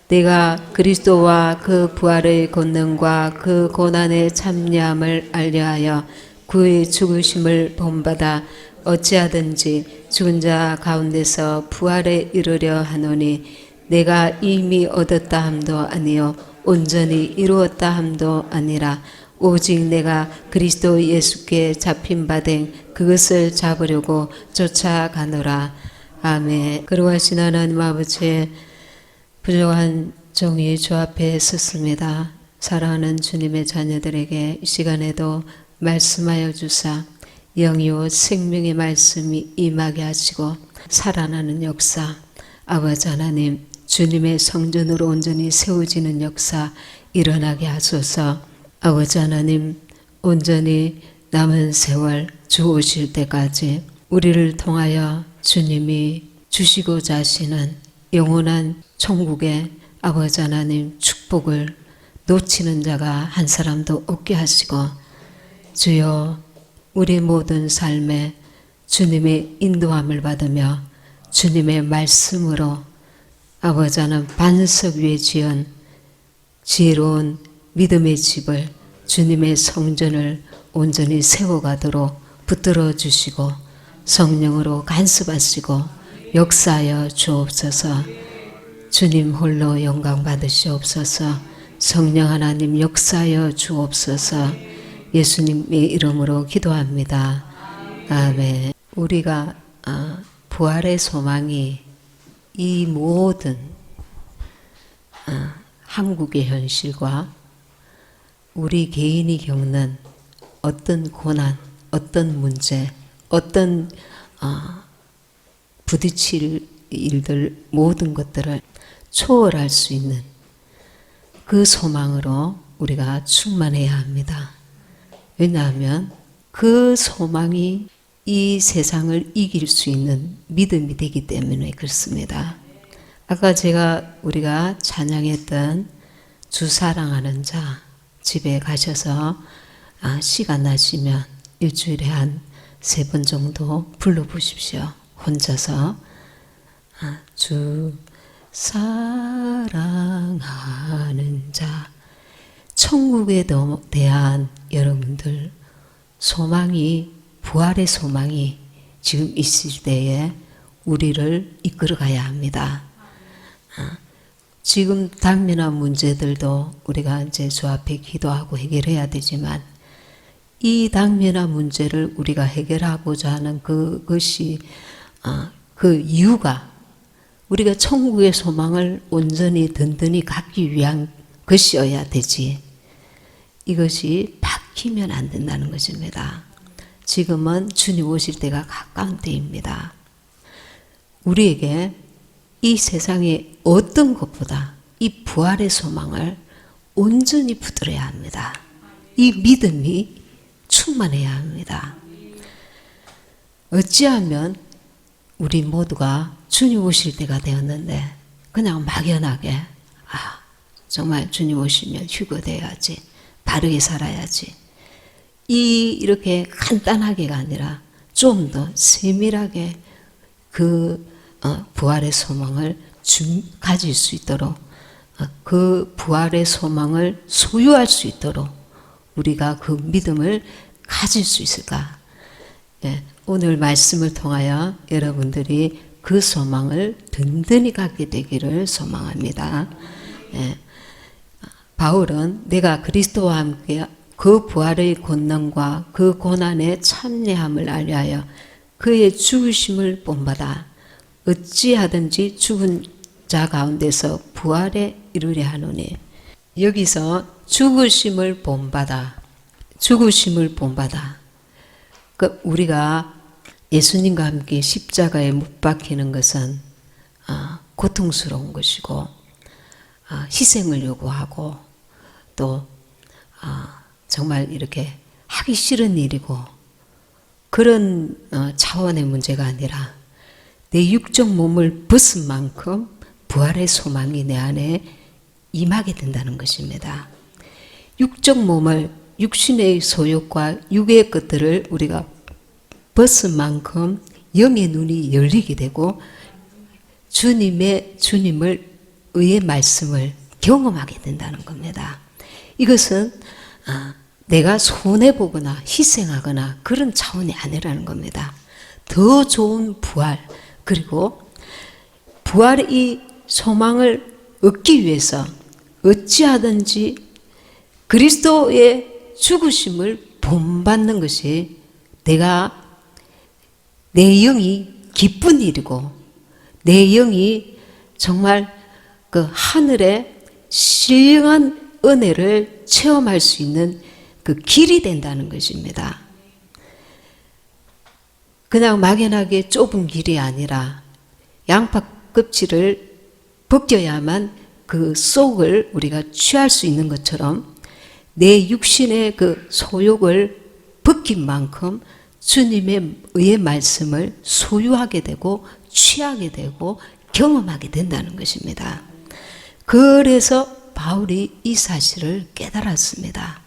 내가 그리스도와 그 부활의 권능과 그 고난의 참여함을 알려하여 그의 죽으심을 본받아 어찌하든지 죽은 자 가운데서 부활에 이르려 하노니 내가 이미 얻었다 함도 아니요 온전히 이루었다 함도 아니라 오직 내가 그리스도 예수께 잡힌 바 된 그것을 잡으려고 쫓아가노라. 아멘. 그러하신 하나님 아버지, 부족한 종이 주 앞에 섰습니다. 사랑하는 주님의 자녀들에게 이 시간에도 말씀하여 주사 영이요 생명의 말씀이 임하게 하시고 살아나는 역사, 아버지 하나님 주님의 성전으로 온전히 세워지는 역사 일어나게 하소서. 아버지 하나님 온전히 남은 세월 주 오실 때까지 우리를 통하여 주님이 주시고자 하시는 영원한 천국의 아버지 하나님 축복을 놓치는 자가 한 사람도 없게 하시고 주여 우리 모든 삶에 주님의 인도함을 받으며 주님의 말씀으로 아버지 하나님 반석 위에 지은 지혜로운 믿음의 집을 주님의 성전을 온전히 세워가도록 붙들어 주시고 성령으로 간섭하시고 역사하여 주옵소서. 주님 홀로 영광 받으시옵소서. 성령 하나님 역사하여 주옵소서. 예수님의 이름으로 기도합니다. 아멘. 우리가 부활의 소망이 이 모든 한국의 현실과 우리 개인이 겪는 어떤 고난, 어떤 문제, 어떤 부딪힐 일들 모든 것들을 초월할 수 있는 그 소망으로 우리가 충만해야 합니다. 왜냐하면 그 소망이 이 세상을 이길 수 있는 믿음이 되기 때문에 그렇습니다. 아까 우리가 찬양했던 주 사랑하는 자 집에 가셔서 시간 나시면 일주일에 한 3번 정도 불러보십시오. 혼자서 주 사랑하는 자. 천국에 대한 여러분들 소망이 부활의 소망이 지금 있을 때에 우리를 이끌어 가야 합니다. 지금 당면한 문제들도 우리가 이제 주 앞에 기도하고 해결해야 되지만 이 당면한 문제를 우리가 해결하고자 하는 그것이 그 이유가 우리가 천국의 소망을 온전히 든든히 갖기 위한 것이어야 되지. 이것이 바뀌면 안 된다는 것입니다. 지금은 주님 오실 때가 가까운 때입니다. 우리에게 이 세상의 어떤 것보다 이 부활의 소망을 온전히 붙들어야 합니다. 이 믿음이 충만해야 합니다. 어찌하면 우리 모두가 주님 오실 때가 되었는데 그냥 막연하게 정말 주님 오시면 휴거돼야지, 바르게 살아야지, 이렇게 간단하게가 아니라 좀 더 세밀하게 그 부활의 소망을 가질 수 있도록 그 부활의 소망을 소유할 수 있도록 우리가 그 믿음을 가질 수 있을까? 오늘 말씀을 통하여 여러분들이 그 소망을 든든히 갖게 되기를 소망합니다. 바울은 내가 그리스도와 함께 그 부활의 권능과 그 고난의 참여함을 알려하여 그의 죽으심을 본받아 어찌하든지 죽은 자 가운데서 부활에 이르려 하노니. 여기서 죽으심을 본받아, 죽으심을 본받아. 우리가 예수님과 함께 십자가에 못 박히는 것은 고통스러운 것이고 희생을 요구하고 또 정말 이렇게 하기 싫은 일이고 그런 차원의 문제가 아니라 내 육적 몸을 벗은 만큼 부활의 소망이 내 안에 임하게 된다는 것입니다. 육적 몸을 육신의 소욕과 육의 것들을 우리가 벗은 만큼 영의 눈이 열리게 되고 주님을 의의 말씀을 경험하게 된다는 겁니다. 이것은 내가 손해보거나 희생하거나 그런 차원이 아니라는 겁니다. 더 좋은 부활, 그리고 부활의 이 소망을 얻기 위해서 어찌하든지 그리스도의 죽으심을 본받는 것이 내 영이 기쁜 일이고 내 영이 정말 그 하늘의 신령한 은혜를 체험할 수 있는 그 길이 된다는 것입니다. 그냥 막연하게 좁은 길이 아니라 양파 껍질을 벗겨야만 그 속을 우리가 취할 수 있는 것처럼 내 육신의 그 소욕을 벗긴 만큼 주님의 의의 말씀을 소유하게 되고 취하게 되고 경험하게 된다는 것입니다. 그래서 바울이 이 사실을 깨달았습니다.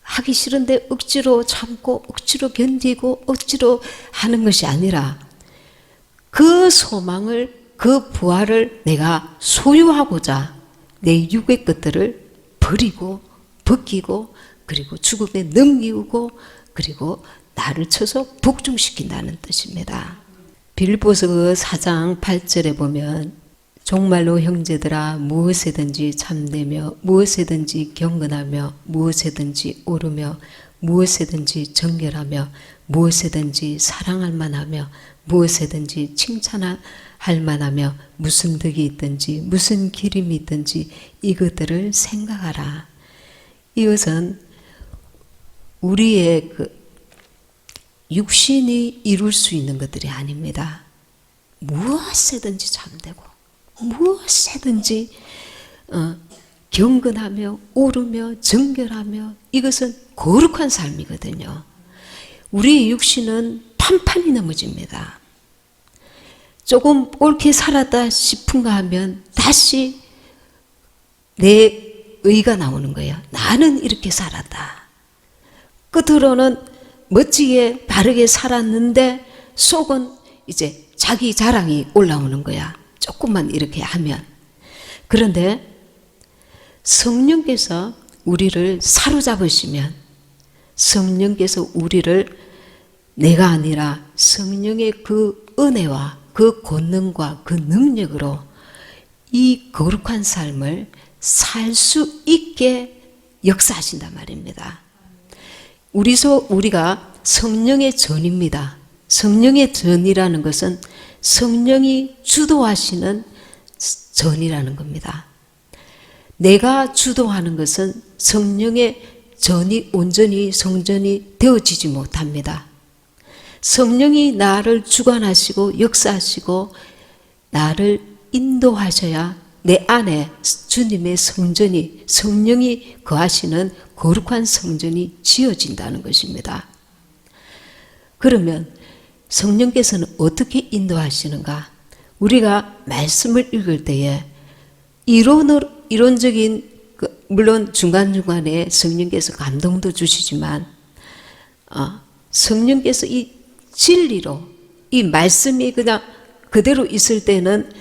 하기 싫은데 억지로 참고 억지로 견디고 억지로 하는 것이 아니라 그 소망을, 그 부활을 내가 소유하고자 내 육의 것들을 버리고 벗기고 그리고 죽음에 넘기고 그리고 나를 쳐서 복종시킨다는 뜻입니다. 빌립보서 4장 8절에 보면 정말로 형제들아 무엇에든지 참되며 무엇에든지 경건하며 무엇에든지 오르며 무엇에든지 정결하며 무엇에든지 사랑할 만하며 무엇에든지 칭찬할 만하며 무슨 덕이 있든지 무슨 기림이 있든지 이것들을 생각하라. 이것은 우리의 그 육신이 이룰 수 있는 것들이 아닙니다. 무엇에든지 참되고 무엇에든지 경건하며 오르며 정결하며 이것은 거룩한 삶이거든요. 우리의 육신은 판판이 넘어집니다. 조금 옳게 살았다 싶은가 하면 다시 내 의가 나오는 거예요. 나는 이렇게 살았다. 끝으로는 멋지게 바르게 살았는데 속은 이제 자기 자랑이 올라오는 거야. 조금만 이렇게 하면. 그런데 성령께서 우리를 사로잡으시면 성령께서 우리를 내가 아니라 성령의 그 은혜와 그 권능과 그 능력으로 이 거룩한 삶을 살 수 있게 역사하신단 말입니다. 우리가 성령의 전입니다. 성령의 전이라는 것은 성령이 주도하시는 전이라는 겁니다. 내가 주도하는 것은 성령의 전이 온전히 성전이 되어지지 못합니다. 성령이 나를 주관하시고 역사하시고 나를 인도하셔야 내 안에 주님의 성전이 성령이 거하시는 거룩한 성전이 지어진다는 것입니다. 그러면 성령께서는 어떻게 인도하시는가? 우리가 말씀을 읽을 때에 이론적인 물론 중간중간에 성령께서 감동도 주시지만 성령께서 이 진리로 이 말씀이 그냥 그대로 있을 때는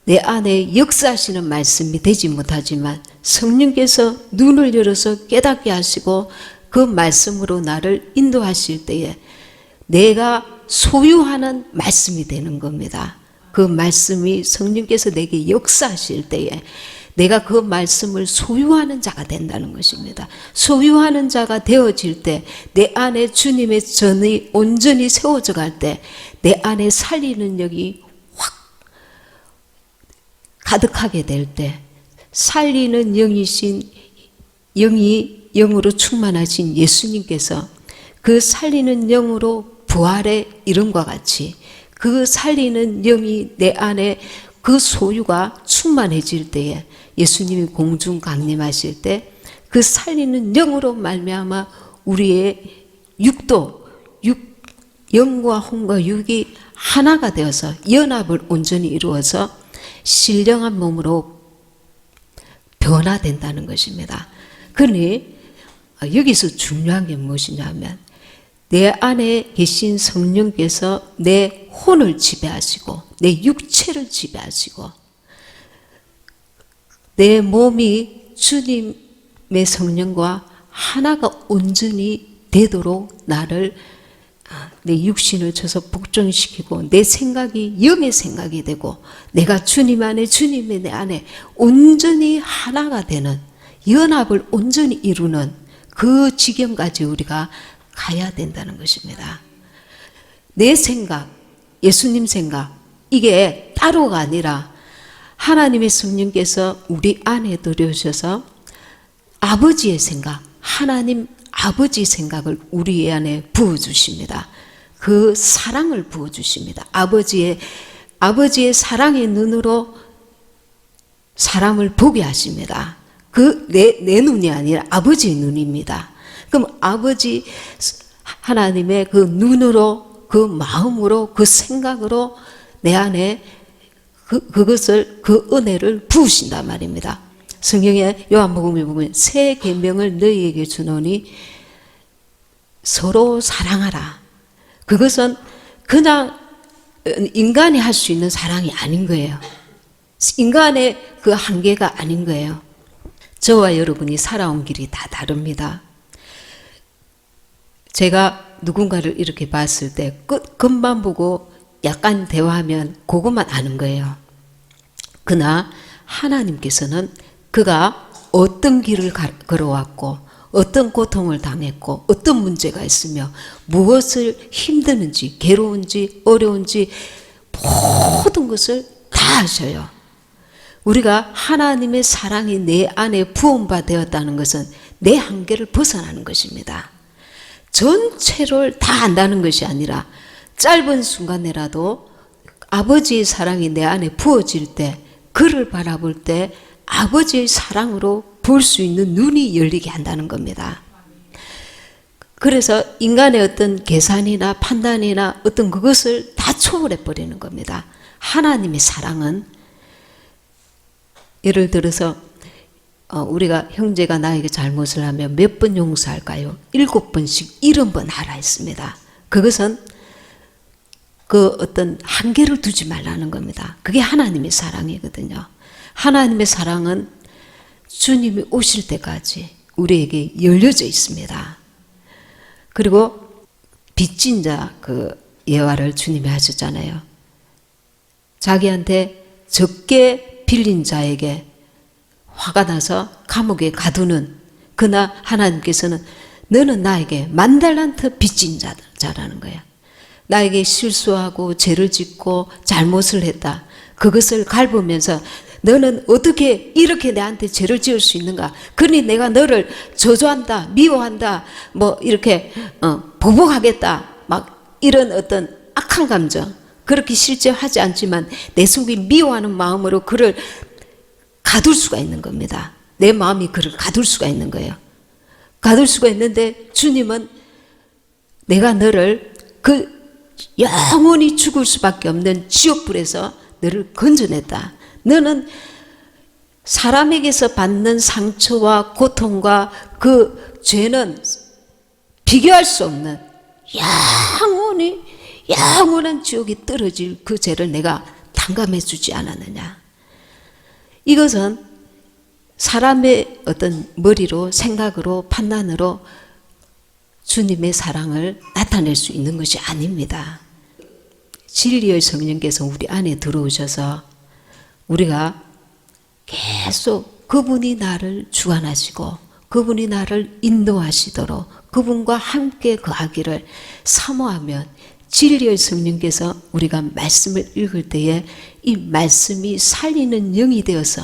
내 안에 역사하시는 말씀이 되지 못하지만 성령께서 눈을 열어서 깨닫게 하시고 그 말씀으로 나를 인도하실 때에 내가 소유하는 말씀이 되는 겁니다. 그 말씀이 성령께서 내게 역사하실 때에 내가 그 말씀을 소유하는 자가 된다는 것입니다. 소유하는 자가 되어질 때 내 안에 주님의 전이 온전히 세워져 갈 때 내 안에 살리는 영이 확 가득하게 될 때 살리는 영으로 충만하신 예수님께서 그 살리는 영으로 부활의 이름과 같이 그 살리는 영이 내 안에 그 소유가 충만해질 때에 예수님이 공중 강림하실 때 그 살리는 영으로 말미암아 우리의 영과 혼과 육이 하나가 되어서 연합을 온전히 이루어서 신령한 몸으로 변화된다는 것입니다. 그러니 여기서 중요한 게 무엇이냐면 내 안에 계신 성령께서 내 혼을 지배하시고 내 육체를 지배하시고 내 몸이 주님의 성령과 하나가 온전히 되도록 나를 내 육신을 쳐서 복종시키고 내 생각이 영의 생각이 되고 내가 주님 안에 주님의 내 안에 온전히 하나가 되는 연합을 온전히 이루는 그 지경까지 우리가 가야 된다는 것입니다. 내 생각, 예수님 생각 이게 따로가 아니라 하나님의 성령께서 우리 안에 들여오셔서 아버지의 생각, 하나님 아버지 생각을 우리 안에 부어주십니다. 그 사랑을 부어주십니다. 아버지의 사랑의 눈으로 사람을 보게 하십니다. 내 눈이 아니라 아버지의 눈입니다. 그럼 아버지 하나님의 그 눈으로, 그 마음으로, 그 생각으로 내 안에 그것을, 그 은혜를 부으신단 말입니다. 성경에 요한복음에 보면 새 계명을 너희에게 주노니 서로 사랑하라. 그것은 그냥 인간이 할 수 있는 사랑이 아닌 거예요. 인간의 그 한계가 아닌 거예요. 저와 여러분이 살아온 길이 다 다릅니다. 제가 누군가를 이렇게 봤을 때 끝만 보고 약간 대화하면 그것만 아는 거예요. 그러나 하나님께서는 그가 어떤 길을 걸어왔고 어떤 고통을 당했고 어떤 문제가 있으며 무엇을 힘드는지 괴로운지 어려운지 모든 것을 다 아셔요. 우리가 하나님의 사랑이 내 안에 부음받았다는 것은 내 한계를 벗어나는 것입니다. 전체를 다 안다는 것이 아니라 짧은 순간에라도 아버지의 사랑이 내 안에 부어질 때 그를 바라볼 때 아버지의 사랑으로 볼 수 있는 눈이 열리게 한다는 겁니다. 그래서 인간의 어떤 계산이나 판단이나 어떤 그것을 다 초월해 버리는 겁니다. 하나님의 사랑은 예를 들어서 우리가 형제가 나에게 잘못을 하면 몇 번 용서할까요? 7번씩 70번 하라 했습니다. 그것은 그 어떤 한계를 두지 말라는 겁니다. 그게 하나님의 사랑이거든요. 하나님의 사랑은 주님이 오실 때까지 우리에게 열려져 있습니다. 그리고 빚진 자 그 예화를 주님이 하셨잖아요. 자기한테 적게 빌린 자에게 화가 나서 감옥에 가두는 그나 하나님께서는 너는 나에게 10,000달란트 빚진 자라는 거야. 나에게 실수하고 죄를 짓고 잘못을 했다. 그것을 갈보면서 너는 어떻게 이렇게 내한테 죄를 지을 수 있는가? 그러니 내가 너를 저주한다, 미워한다, 뭐 이렇게 보복하겠다. 막 이런 어떤 악한 감정. 그렇게 실제 하지 않지만 내 속에 미워하는 마음으로 그를 가둘 수가 있는 겁니다. 내 마음이 그를 가둘 수가 있는 거예요. 가둘 수가 있는데 주님은 내가 너를 그 영원히 죽을 수밖에 없는 지옥불에서 너를 건져냈다. 너는 사람에게서 받는 상처와 고통과 그 죄는 비교할 수 없는 영원한 지옥에 떨어질 그 죄를 내가 탕감해 주지 않았느냐. 이것은 사람의 어떤 머리로 생각으로 판단으로 주님의 사랑을 나타낼 수 있는 것이 아닙니다. 진리의 성령께서 우리 안에 들어오셔서 우리가 계속 그분이 나를 주관하시고 그분이 나를 인도하시도록 그분과 함께 거하기를 사모하면 진리의 성령께서 우리가 말씀을 읽을 때에 이 말씀이 살리는 영이 되어서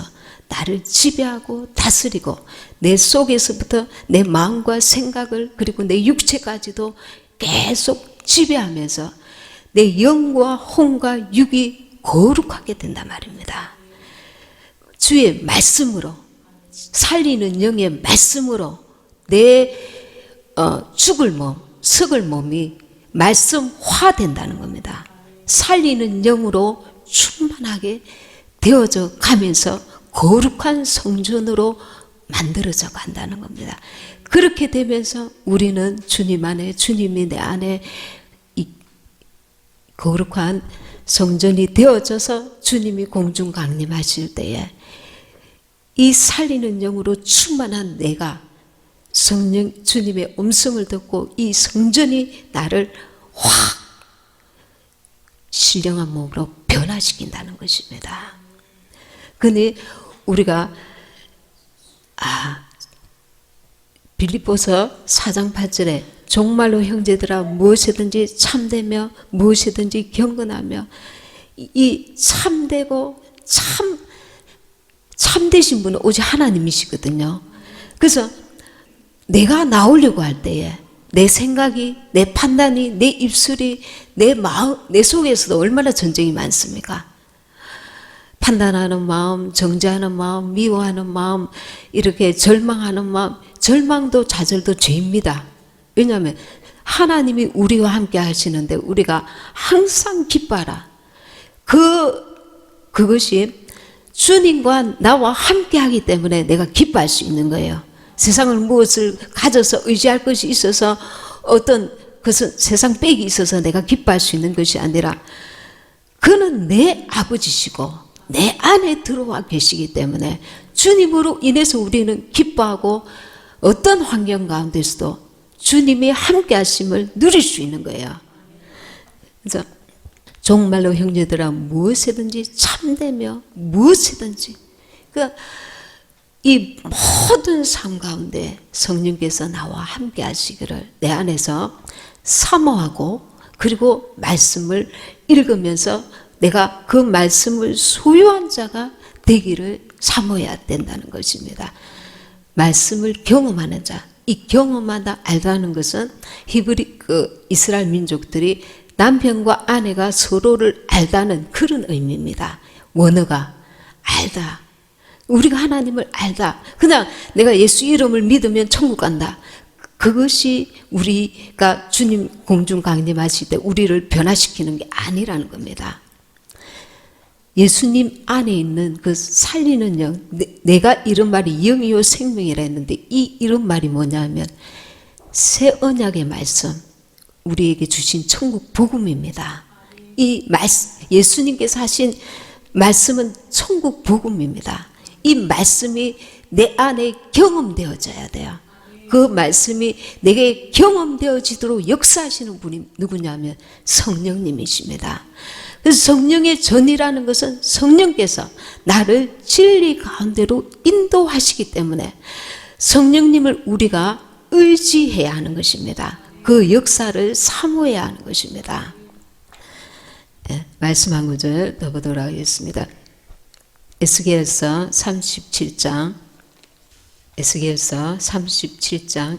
나를 지배하고 다스리고 내 속에서부터 내 마음과 생각을 그리고 내 육체까지도 계속 지배하면서 내 영과 혼과 육이 거룩하게 된단 말입니다. 주의 말씀으로 살리는 영의 말씀으로 내 죽을 몸, 썩을 몸이 말씀화 된다는 겁니다. 살리는 영으로 충만하게 되어져 가면서 거룩한 성전으로 만들어져 간다는 겁니다. 그렇게 되면서 우리는 주님 안에 주님이 내 안에 이 거룩한 성전이 되어져서 주님이 공중 강림하실 때에 이 살리는 영으로 충만한 내가 성령 주님의 음성을 듣고 이 성전이 나를 확 신령한 몸으로 변화시킨다는 것입니다. 근데 우리가 빌립보서 4장 8절에 정말로 형제들아 무엇이든지 참되며 무엇이든지 경건하며 이 참되고 참되신 분은 오직 하나님이시거든요. 그래서 내가 나오려고 할 때에 내 생각이, 내 판단이, 내 입술이, 내 마음, 내 속에서도 얼마나 전쟁이 많습니까? 판단하는 마음, 정죄하는 마음, 미워하는 마음, 이렇게 절망하는 마음, 절망도 좌절도 죄입니다. 왜냐하면 하나님이 우리와 함께 하시는데 우리가 항상 기뻐하라. 그것이 주님과 나와 함께 하기 때문에 내가 기뻐할 수 있는 거예요. 세상을 무엇을 가져서 의지할 것이 있어서 어떤 것은 세상 빽이 있어서 내가 기뻐할 수 있는 것이 아니라 그는 내 아버지시고 내 안에 들어와 계시기 때문에 주님으로 인해서 우리는 기뻐하고 어떤 환경 가운데서도 주님이 함께 하심을 누릴 수 있는 거예요. 그래서 정말로 형제들아 무엇이든지 참되며 무엇이든지 이 모든 삶 가운데 성령께서 나와 함께 하시기를 내 안에서 사모하고 그리고 말씀을 읽으면서 내가 그 말씀을 소유한 자가 되기를 사모해야 된다는 것입니다. 말씀을 경험하는 자, 이 경험하다 알다는 것은 히브리 이스라엘 민족들이 남편과 아내가 서로를 알다는 그런 의미입니다. 원어가 알다. 우리가 하나님을 알다. 그냥 내가 예수 이름을 믿으면 천국 간다. 그것이 우리가 주님 공중 강림하실 때 우리를 변화시키는 게 아니라는 겁니다. 예수님 안에 있는 그 살리는 영, 내가 이런 말이 영이요 생명이라 했는데 이 이런 말이 뭐냐면 새 언약의 말씀, 우리에게 주신 천국 복음입니다. 이 말씀, 예수님께서 하신 말씀은 천국 복음입니다. 이 말씀이 내 안에 경험되어져야 돼요. 그 말씀이 내게 경험되어지도록 역사하시는 분이 누구냐면 성령님이십니다. 그래서 성령의 전이라는 것은 성령께서 나를 진리 가운데로 인도하시기 때문에 성령님을 우리가 의지해야 하는 것입니다. 그 역사를 사모해야 하는 것입니다. 네, 말씀 한 구절 더 보도록 하겠습니다. 에스겔서 37장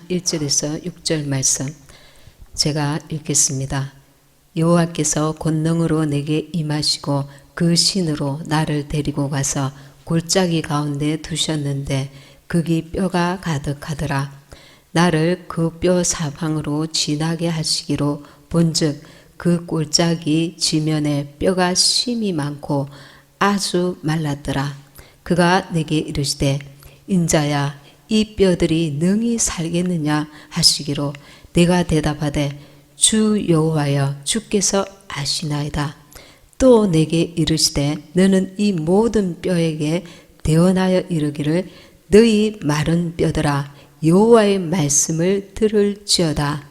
1절에서 6절 말씀 제가 읽겠습니다. 여호와께서 권능으로 내게 임하시고 그 신으로 나를 데리고 가서 골짜기 가운데 두셨는데 거기 뼈가 가득하더라. 나를 그 뼈 사방으로 지나게 하시기로 본즉 그 골짜기 지면에 뼈가 심이 많고 아주 말랐더라. 그가 내게 이르시되 인자야 이 뼈들이 능히 살겠느냐 하시기로 내가 대답하되 주 여호와여 주께서 아시나이다. 또 내게 이르시되 너는 이 모든 뼈에게 대언하여 이르기를 너희 마른 뼈들아 여호와의 말씀을 들을지어다.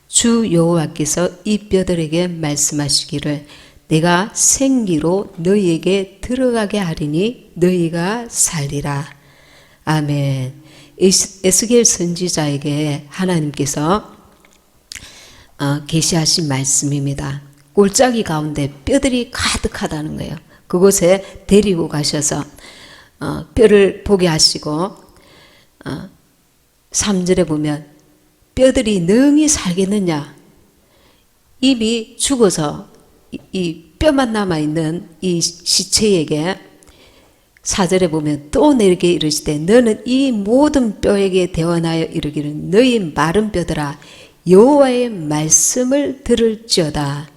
주 여호와께서 이 뼈들에게 말씀하시기를 내가 생기로 너희에게 들어가게 하리니 너희가 살리라. 아멘. 에스겔 선지자에게 하나님께서 계시하신 말씀입니다. 골짜기 가운데 뼈들이 가득하다는 거예요. 그곳에 데리고 가셔서 뼈를 보게 하시고 3절에 보면 뼈들이 능히 살겠느냐. 이미 죽어서 이 뼈만 남아있는 이 시체에게 4절에 보면 또 내게 이르시되 너는 이 모든 뼈에게 대언하여 이르기를 너희 마른 뼈들아 여호와의 말씀을 들을지어다.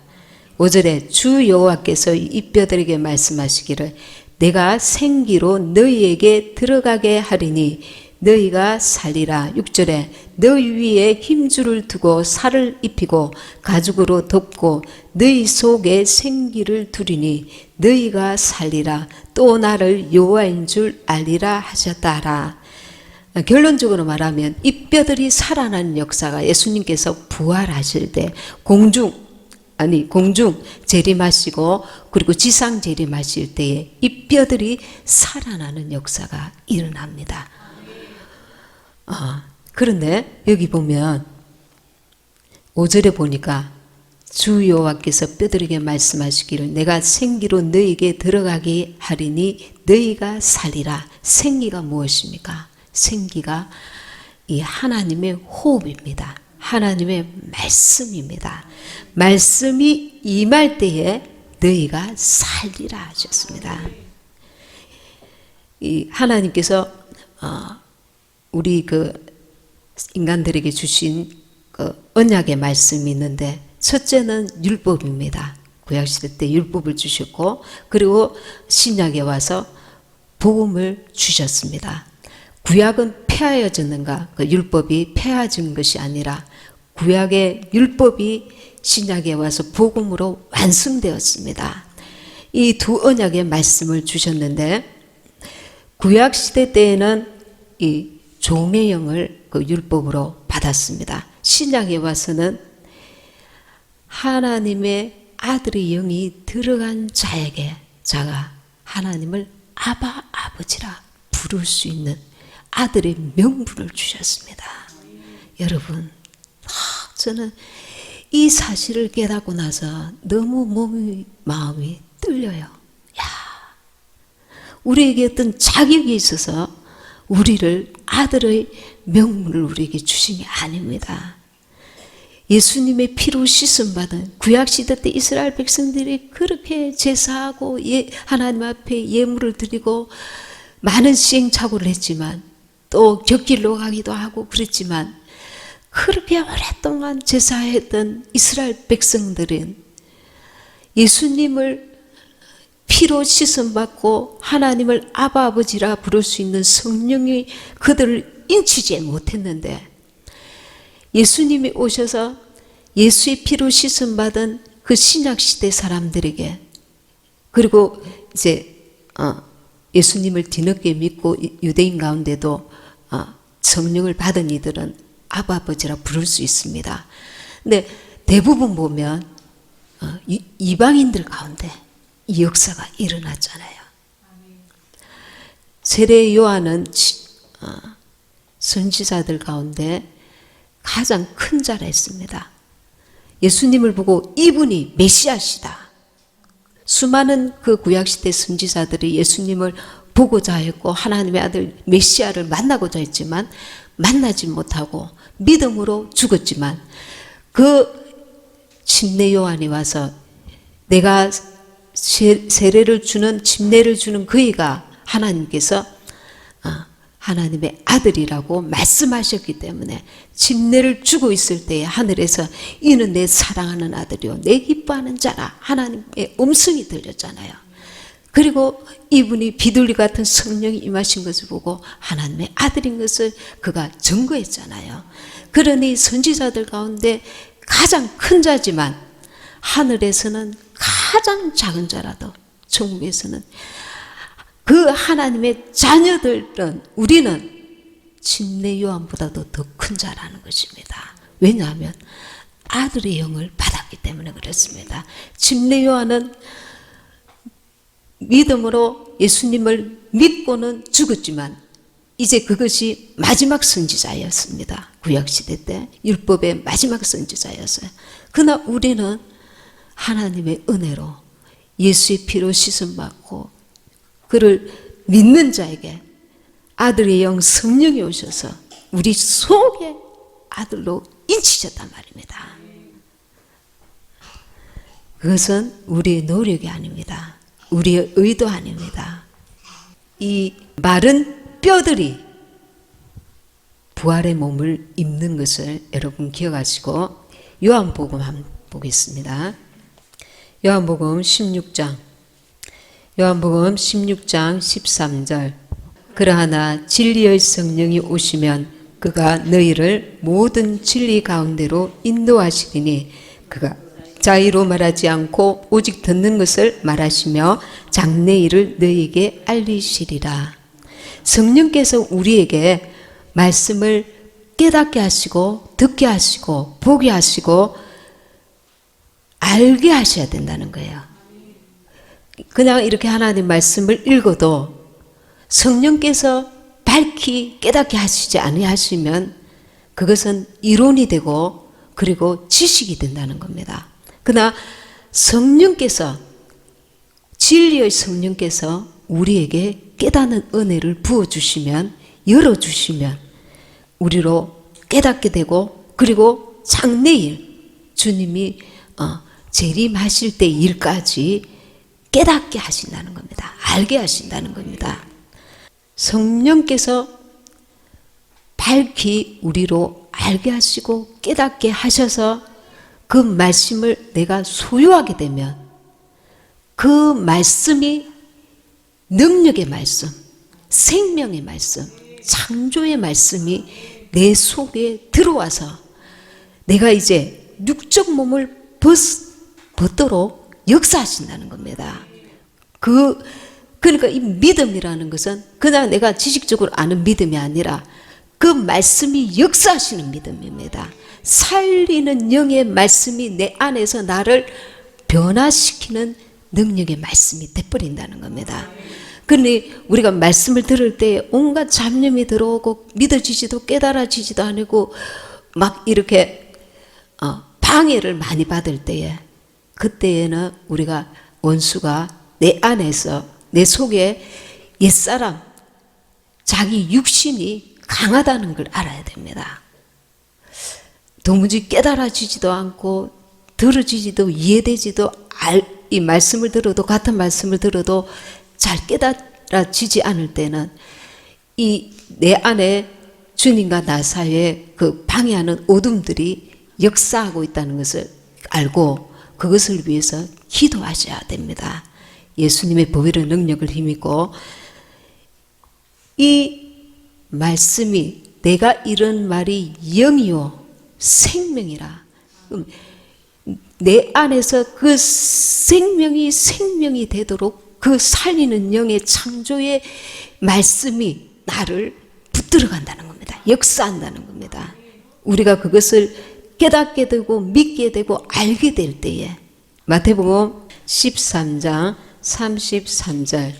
5절에 주 여호와께서 이 뼈들에게 말씀하시기를 내가 생기로 너희에게 들어가게 하리니 너희가 살리라. 6절에 너희 위에 힘줄을 두고 살을 입히고 가죽으로 덮고 너희 속에 생기를 두리니 너희가 살리라. 또 나를 여호와인 줄 알리라 하셨다라. 결론적으로 말하면 이 뼈들이 살아나는 역사가 예수님께서 부활하실 때 공중 재림하시고 그리고 지상 재림하실 때에 이 뼈들이 살아나는 역사가 일어납니다. 그런데 여기 보면 5절에 보니까 주 여호와께서 뼈들에게 말씀하시기를 내가 생기로 너희에게 들어가게 하리니 너희가 살리라. 생기가 무엇입니까? 생기가 이 하나님의 호흡입니다. 하나님의 말씀입니다. 말씀이 임할 때에 너희가 살리라 하셨습니다. 이 하나님께서 우리 인간들에게 주신 언약의 말씀이 있는데 첫째는 율법입니다. 구약시대 때 율법을 주셨고 그리고 신약에 와서 복음을 주셨습니다. 구약은 폐하여졌는가? 그 율법이 폐하진 것이 아니라 구약의 율법이 신약에 와서 복음으로 완성되었습니다. 이 두 언약의 말씀을 주셨는데 구약시대 때에는 이 종의 영을 그 율법으로 받았습니다. 신약에 와서는 하나님의 아들의 영이 들어간 자가 하나님을 아바 아버지라 부를 수 있는 아들의 명분을 주셨습니다. 여러분, 저는 이 사실을 깨닫고 나서 너무 마음이 떨려요. 우리에게 어떤 자격이 있어서 우리를 아들의 명분을 우리에게 주신 게 아닙니다. 예수님의 피로 씻음받은 구약시대 때 이스라엘 백성들이 그렇게 제사하고 하나님 앞에 예물을 드리고 많은 시행착오를 했지만 또 곁길로 가기도 하고 그랬지만 그렇게 오랫동안 제사했던 이스라엘 백성들은 예수님을 피로 씻음받고 하나님을 아바 아버지라 부를 수 있는 성령이 그들을 인치지 못했는데 예수님이 오셔서 예수의 피로 씻음받은 그 신약시대 사람들에게 그리고 이제 예수님을 뒤늦게 믿고 유대인 가운데도 성령을 받은 이들은 아바 아버지라 부를 수 있습니다. 근데 대부분 보면 이방인들 가운데 이 역사가 일어났잖아요. 세례 요한은 선지자들 가운데 가장 큰 자를 했습니다. 예수님을 보고 이분이 메시아시다. 수많은 그 구약시대 선지자들이 예수님을 보고자 했고 하나님의 아들 메시아를 만나고자 했지만 만나지 못하고 믿음으로 죽었지만 그 침례 요한이 와서 내가 세례를 주는 침례를 주는 그이가 하나님께서 하나님의 아들이라고 말씀하셨기 때문에 침례를 주고 있을 때에 하늘에서 이는 내 사랑하는 아들이요 내 기뻐하는 자라 하나님의 음성이 들렸잖아요. 그리고 이분이 비둘기 같은 성령이 임하신 것을 보고 하나님의 아들인 것을 그가 증거했잖아요. 그러니 선지자들 가운데 가장 큰 자지만 하늘에서는 가장 작은 자라도 천국에서는 그 하나님의 자녀들은 우리는 침례 요한보다도 더 큰 자라는 것입니다. 왜냐하면 아들의 영을 받았기 때문에 그렇습니다. 침례 요한은 믿음으로 예수님을 믿고는 죽었지만 이제 그것이 마지막 선지자였습니다. 구약시대 때 율법의 마지막 선지자였어요. 그러나 우리는 하나님의 은혜로 예수의 피로 씻음받고 그를 믿는 자에게 아들의 영 성령이 오셔서 우리 속에 아들로 인치셨단 말입니다. 그것은 우리의 노력이 아닙니다. 우리의 의도 아닙니다. 이 마른 뼈들이 부활의 몸을 입는 것을 여러분 기억하시고 요한복음 한번 보겠습니다. 요한복음 16장 13절 그러하나 진리의 성령이 오시면 그가 너희를 모든 진리 가운데로 인도하시리니 그가 자의로 말하지 않고 오직 듣는 것을 말하시며 장래일을 너희에게 알리시리라. 성령께서 우리에게 말씀을 깨닫게 하시고 듣게 하시고 보게 하시고 알게 하셔야 된다는 거예요. 그냥 이렇게 하나님 말씀을 읽어도 성령께서 밝히 깨닫게 하시지 아니하시면 그것은 이론이 되고 그리고 지식이 된다는 겁니다. 그러나 성령께서, 진리의 성령께서 우리에게 깨닫는 은혜를 부어주시면, 열어주시면 우리로 깨닫게 되고, 그리고 장래일 주님이 재림하실 때 일까지 깨닫게 하신다는 겁니다. 알게 하신다는 겁니다. 성령께서 밝히 우리로 알게 하시고 깨닫게 하셔서 그 말씀을 내가 소유하게 되면 그 말씀이 능력의 말씀, 생명의 말씀, 창조의 말씀이 내 속에 들어와서 내가 이제 육적 몸을 벗도록 역사하신다는 겁니다. 그러니까 이 믿음이라는 것은 그냥 내가 지식적으로 아는 믿음이 아니라 그 말씀이 역사하시는 믿음입니다. 살리는 영의 말씀이 내 안에서 나를 변화시키는 능력의 말씀이 돼버린다는 겁니다. 그러니 우리가 말씀을 들을 때 온갖 잡념이 들어오고 믿어지지도 깨달아지지도 않고 막 이렇게 방해를 많이 받을 때에, 그때에는 우리가 원수가 내 안에서 내 속에 옛사람, 자기 육신이 강하다는 걸 알아야 됩니다. 도무지 깨달아지지도 않고 들어지지도 이해되지도 이 말씀을 들어도, 같은 말씀을 들어도 잘 깨달아지지 않을 때는 이 내 안에 주님과 나 사이에 그 방해하는 어둠들이 역사하고 있다는 것을 알고 그것을 위해서 기도하셔야 됩니다. 예수님의 보혈의 능력을 힘입고 이 말씀이 내가 이런 말이 영이요 생명이라, 내 안에서 그 생명이 되도록 그 살리는 영의 창조의 말씀이 나를 붙들어 간다는 겁니다. 역사한다는 겁니다. 우리가 그것을 깨닫게 되고 믿게 되고 알게 될 때에 마태복음 13장 33절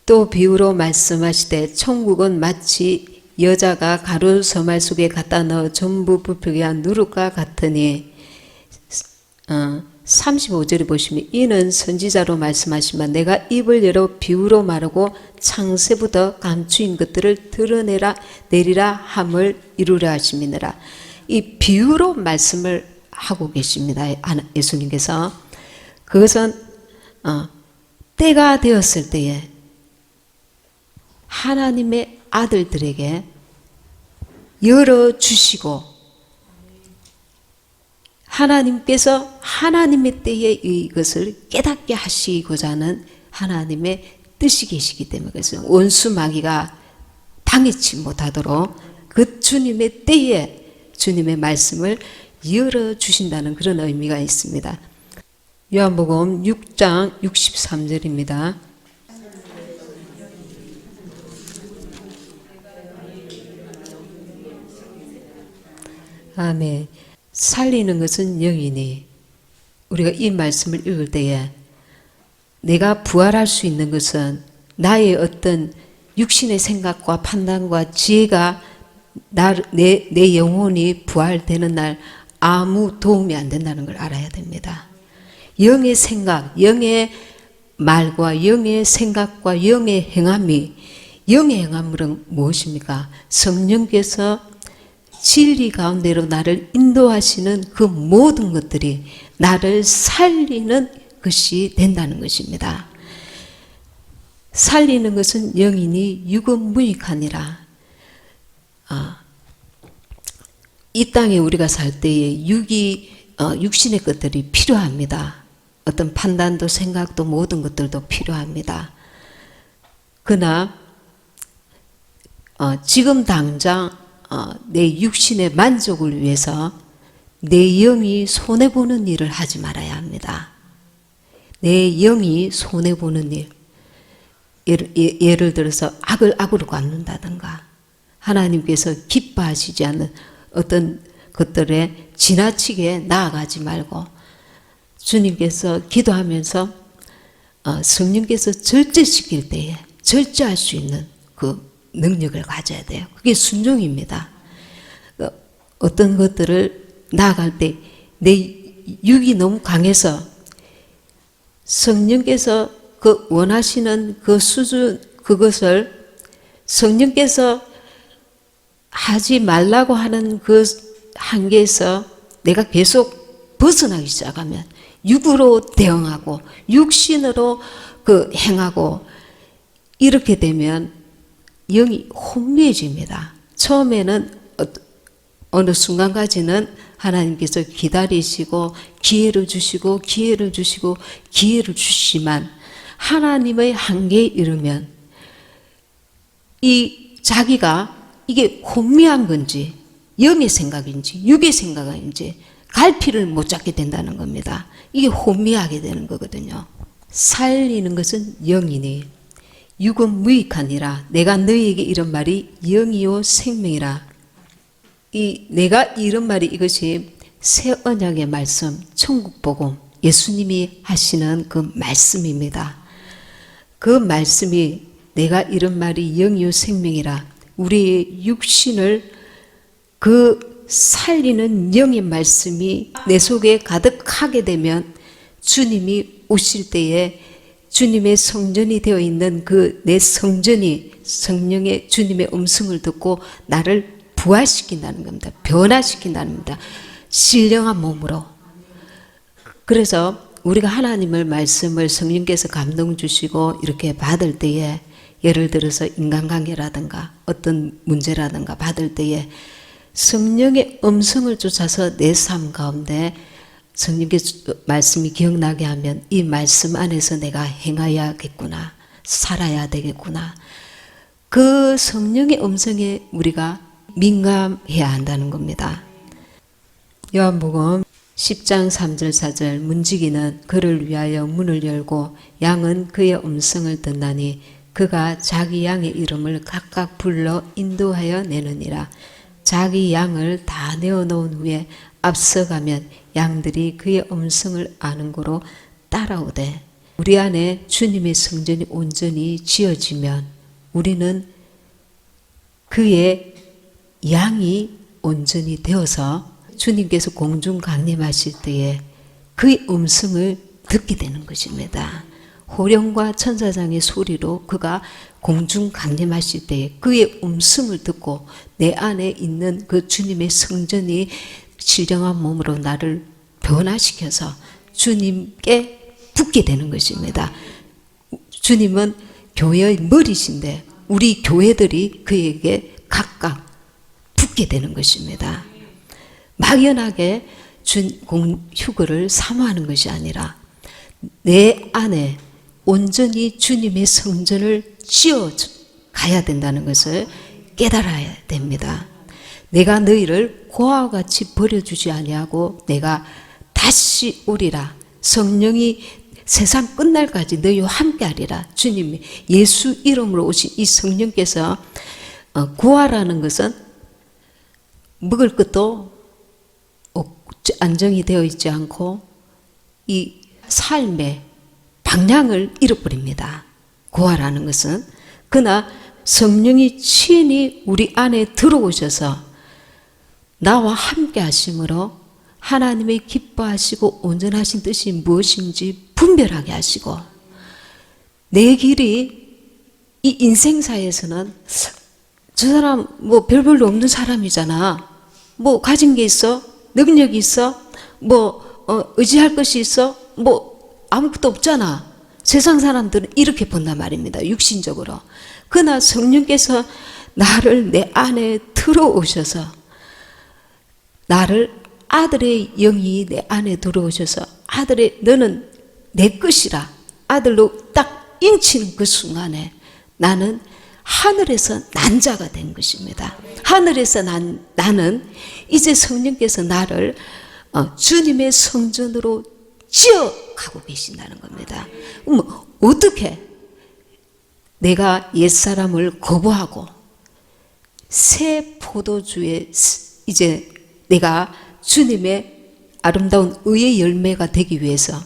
또 비유로 말씀하시되 천국은 마치 여자가 가루 서말 속에 갖다 넣어 전부 부풀게 한 누룩과 같으니 35절에 보시면 이는 선지자로 말씀하시면 내가 입을 열어 비유로 말하고 창세부터 감추인 것들을 드러내라 내리라 함을 이루려 하심이니라. 이 비유로 말씀을 하고 계십니다. 예수님께서. 그것은 때가 되었을 때에 하나님의 아들들에게 열어주시고 하나님께서 하나님의 때에 이것을 깨닫게 하시고자 하는 하나님의 뜻이 계시기 때문에 그래서 원수 마귀가 당했지 못하도록 그 주님의 때에 주님의 말씀을 열어주신다는 그런 의미가 있습니다. 요한복음 6장 63절입니다. 아멘. 살리는 것은 영이니 우리가 이 말씀을 읽을 때에 내가 부활할 수 있는 것은 나의 어떤 육신의 생각과 판단과 지혜가 내 영혼이 부활되는 날 아무 도움이 안 된다는 걸 알아야 됩니다. 영의 생각, 영의 말과 영의 생각과 영의 행함이, 영의 행함은 무엇입니까? 성령께서 진리 가운데로 나를 인도하시는 그 모든 것들이 나를 살리는 것이 된다는 것입니다. 살리는 것은 영이니 육은 무익하니라. 이 땅에 우리가 살 때에 육신의 것들이 필요합니다. 어떤 판단도 생각도 모든 것들도 필요합니다. 그러나 지금 당장 내 육신의 만족을 위해서 내 영이 손해보는 일을 하지 말아야 합니다. 내 영이 손해보는 일, 예를 들어서 악을 악으로 갚는다든가 하나님께서 기뻐하시지 않는 어떤 것들에 지나치게 나아가지 말고 주님께서 기도하면서 성령께서 절제시킬 때에 절제할 수 있는 그 능력을 가져야 돼요. 그게 순종입니다. 어떤 것들을 나아갈 때 내 육이 너무 강해서 성령께서 그 원하시는 그 수준, 그것을 성령께서 하지 말라고 하는 그 한계에서 내가 계속 벗어나기 시작하면 육으로 대응하고 육신으로 그 행하고 이렇게 되면 영이 혼미해집니다. 처음에는 어느 순간까지는 하나님께서 기다리시고 기회를 주시고 기회를 주시고 기회를 주시지만 하나님의 한계에 이르면 이 자기가 이게 혼미한 건지 영의 생각인지 육의 생각인지 갈피를 못 잡게 된다는 겁니다. 이게 혼미하게 되는 거거든요. 살리는 것은 영이니 육은 무익하니라. 내가 너희에게 이런 말이 영이요 생명이라. 내가 이런 말이 이것이 새 언약의 말씀, 천국 복음, 예수님이 하시는 그 말씀입니다. 그 말씀이 내가 이런 말이 영이요 생명이라. 우리의 육신을 그 살리는 영의 말씀이 내 속에 가득하게 되면 주님이 오실 때에 주님의 성전이 되어 있는 그 내 성전이 성령의 주님의 음성을 듣고 나를 부활시킨다는 겁니다. 변화시킨다는 겁니다. 신령한 몸으로. 그래서 우리가 하나님의 말씀을 성령께서 감동 주시고 이렇게 받을 때에 예를 들어서 인간관계라든가 어떤 문제라든가 받을 때에 성령의 음성을 쫓아서 내 삶 가운데 성령께서 말씀이 기억나게 하면 이 말씀 안에서 내가 행하야겠구나, 살아야 되겠구나. 그 성령의 음성에 우리가 민감해야 한다는 겁니다. 요한복음 10장 3절 4절 문지기는 그를 위하여 문을 열고 양은 그의 음성을 듣나니 그가 자기 양의 이름을 각각 불러 인도하여 내느니라. 자기 양을 다 내어놓은 후에 앞서가면 양들이 그의 음성을 아는 고로 따라오되 우리 안에 주님의 성전이 온전히 지어지면 우리는 그의 양이 온전히 되어서 주님께서 공중 강림하실 때에 그의 음성을 듣게 되는 것입니다. 호령과 천사장의 소리로 그가 공중 강림하실 때에 그의 음성을 듣고 내 안에 있는 그 주님의 성전이 신령한 몸으로 나를 변화시켜서 주님께 붙게 되는 것입니다. 주님은 교회의 머리신데 우리 교회들이 그에게 각각 붙게 되는 것입니다. 막연하게 휴거를 사모하는 것이 아니라 내 안에 온전히 주님의 성전을 지어 가야 된다는 것을 깨달아야 됩니다. 내가 너희를 고아와 같이 버려주지 아니하고 내가 다시 오리라. 성령이 세상 끝날까지 너희와 함께하리라. 주님이 예수 이름으로 오신 이 성령께서 구하라는 것은 먹을 것도 안정이 되어 있지 않고 이 삶의 방향을 잃어버립니다. 구하라는 것은. 그러나 성령이 친히 우리 안에 들어오셔서 나와 함께 하심으로 하나님의 기뻐하시고 온전하신 뜻이 무엇인지 분별하게 하시고 내 길이 이 인생사에서는 저 사람 뭐 별볼로 없는 사람이잖아. 뭐 가진 게 있어? 능력이 있어? 의지할 것이 있어? 아무것도 없잖아. 세상 사람들은 이렇게 본단 말입니다. 육신적으로. 그러나 성령께서 나를 내 안에 들어오셔서 나를 아들의 영이 내 안에 들어오셔서 아들의 너는 내 것이라 아들로 딱 인치는 그 순간에 나는 하늘에서 난 자가 된 것입니다. 하늘에서 나는 이제 성령께서 나를 주님의 성전으로 지어가고 계신다는 겁니다. 어떻게 내가 옛사람을 거부하고 새 포도주에 이제 내가 주님의 아름다운 의의 열매가 되기 위해서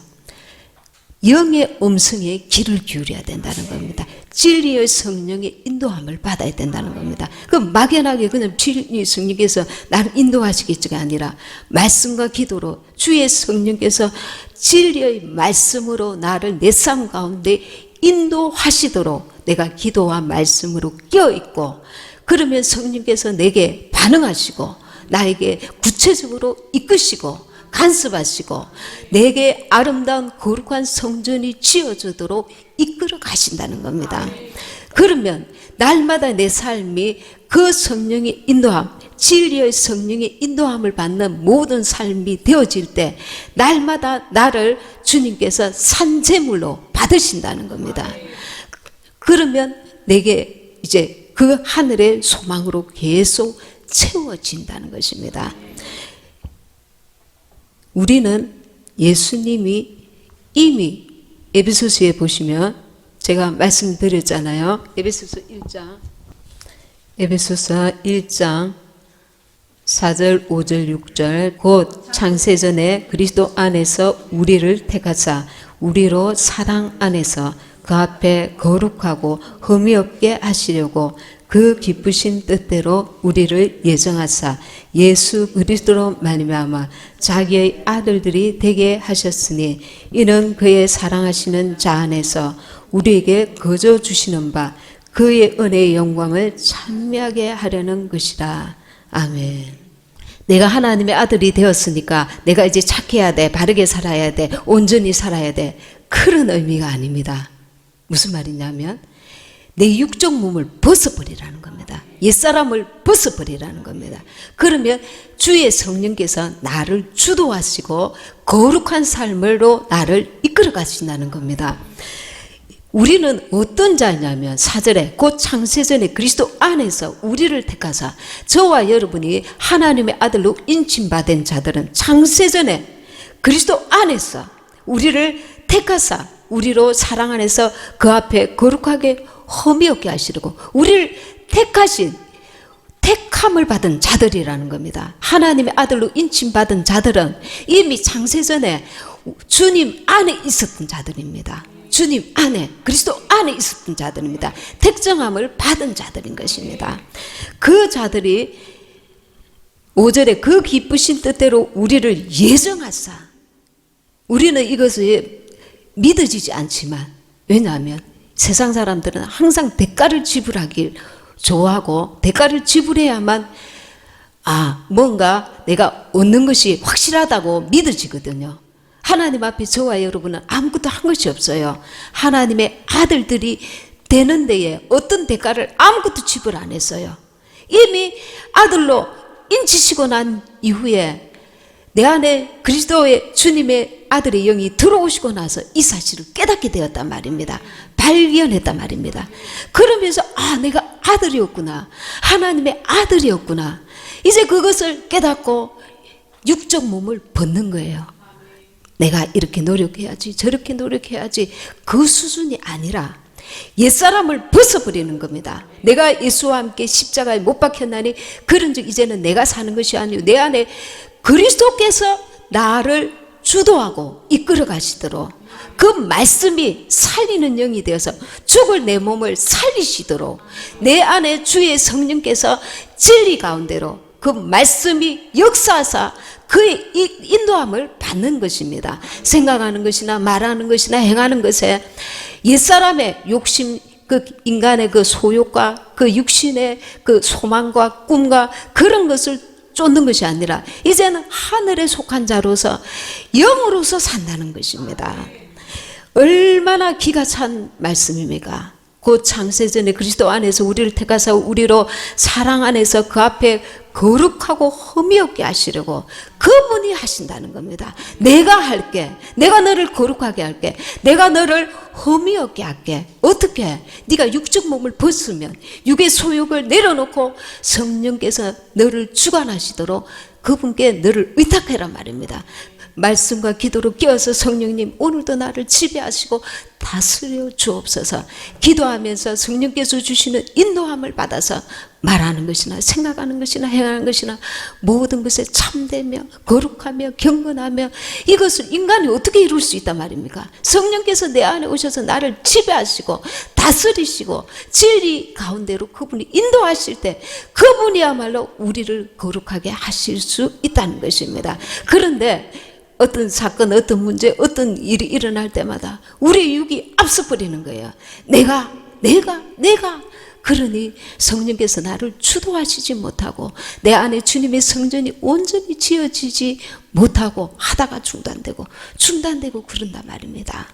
영의 음성에 귀를 기울여야 된다는 겁니다. 진리의 성령의 인도함을 받아야 된다는 겁니다. 그 막연하게 그냥 진리 성령께서 나를 인도하시겠지가 아니라 말씀과 기도로 주의 성령께서 진리의 말씀으로 나를 내 삶 가운데 인도하시도록 내가 기도와 말씀으로 껴있고, 그러면 성령께서 내게 반응하시고 나에게 구체적으로 이끄시고 간섭하시고 내게 아름다운 거룩한 성전이 지어지도록 이끌어 가신다는 겁니다. 그러면 날마다 내 삶이 그 성령의 인도함, 진리의 성령의 인도함을 받는 모든 삶이 되어질 때 날마다 나를 주님께서 산제물로 받으신다는 겁니다. 그러면 내게 이제 그 하늘의 소망으로 계속 채워진다는 것입니다. 우리는 예수님이 이미 에베소서에 보시면 제가 말씀드렸잖아요. 에베소서 1장 4절 5절 6절 곧 창세전에 그리스도 안에서 우리를 택하사 우리로 사랑 안에서 그 앞에 거룩하고 흠이 없게 하시려고 그 기쁘신 뜻대로 우리를 예정하사 예수 그리스도로 말미암아 자기의 아들들이 되게 하셨으니 이는 그의 사랑하시는 자 안에서 우리에게 거저 주시는 바 그의 은혜의 영광을 찬미하게 하려는 것이라. 아멘. 내가 하나님의 아들이 되었으니까 내가 이제 착해야 돼, 바르게 살아야 돼, 온전히 살아야 돼, 그런 의미가 아닙니다. 무슨 말이냐면 내 육적 몸을 벗어버리라는 겁니다. 옛사람을 벗어버리라는 겁니다. 그러면 주의 성령께서 나를 주도하시고 거룩한 삶으로 나를 이끌어 가신다는 겁니다. 우리는 어떤 자냐면 4절에 곧 창세전에 그리스도 안에서 우리를 택하사, 저와 여러분이 하나님의 아들로 인침받은 자들은 창세전에 그리스도 안에서 우리를 택하사 우리로 사랑 안에서 그 앞에 거룩하게 흠이 없게 하시려고 우리를 택하신, 택함을 받은 자들이라는 겁니다. 하나님의 아들로 인침받은 자들은 이미 창세전에 주님 안에 있었던 자들입니다. 주님 안에, 그리스도 안에 있었던 자들입니다. 택정함을 받은 자들인 것입니다. 그 자들이 5절에 그 기쁘신 뜻대로 우리를 예정하사, 우리는 이것을 믿어지지 않지만, 왜냐하면 세상 사람들은 항상 대가를 지불하길 좋아하고 대가를 지불해야만 뭔가 내가 얻는 것이 확실하다고 믿어지거든요. 하나님 앞에 저와 여러분은 아무것도 한 것이 없어요. 하나님의 아들들이 되는 데에 어떤 대가를 아무것도 지불 안 했어요. 이미 아들로 인치시고 난 이후에 내 안에 그리스도의 주님의 아들의 영이 들어오시고 나서 이 사실을 깨닫게 되었단 말입니다. 발견했단 말입니다. 그러면서 내가 아들이었구나, 하나님의 아들이었구나, 이제 그것을 깨닫고 육적 몸을 벗는 거예요. 내가 이렇게 노력해야지, 저렇게 노력해야지, 그 수준이 아니라 옛사람을 벗어버리는 겁니다. 내가 예수와 함께 십자가에 못 박혔나니 그런즉 이제는 내가 사는 것이 아니오 내 안에 그리스도께서 나를 주도하고 이끌어 가시도록, 그 말씀이 살리는 영이 되어서 죽을 내 몸을 살리시도록 내 안에 주의 성령께서 진리 가운데로 그 말씀이 역사하사 그의 인도함을 받는 것입니다. 생각하는 것이나 말하는 것이나 행하는 것에 옛사람의 욕심, 그 인간의 그 소욕과 그 육신의 그 소망과 꿈과 그런 것을 쫓는 것이 아니라 이제는 하늘에 속한 자로서 영으로서 산다는 것입니다. 얼마나 기가 찬 말씀입니까? 그 창세전에 그리스도 안에서 우리를 택하사 우리로 사랑 안에서 그 앞에 거룩하고 흠이 없게 하시려고 그분이 하신다는 겁니다. 내가 할게. 내가 너를 거룩하게 할게. 내가 너를 흠이 없게 할게. 어떻게? 네가 육적 몸을 벗으면 육의 소욕을 내려놓고 성령께서 너를 주관하시도록 그분께 너를 의탁해란 말입니다. 말씀과 기도로 깨어서 성령님 오늘도 나를 지배하시고 다스려 주옵소서. 기도하면서 성령께서 주시는 인도함을 받아서 말하는 것이나 생각하는 것이나 행하는 것이나 모든 것에 참되며 거룩하며 경건하며 이것을 인간이 어떻게 이룰 수 있단 말입니까? 성령께서 내 안에 오셔서 나를 지배하시고 다스리시고 진리 가운데로 그분이 인도하실 때 그분이야말로 우리를 거룩하게 하실 수 있다는 것입니다. 그런데 어떤 사건, 어떤 문제, 어떤 일이 일어날 때마다 우리 육이 앞서버리는 거예요. 내가. 그러니 성령께서 나를 주도하시지 못하고 내 안에 주님의 성전이 온전히 지어지지 못하고 하다가 중단되고 그런단 말입니다.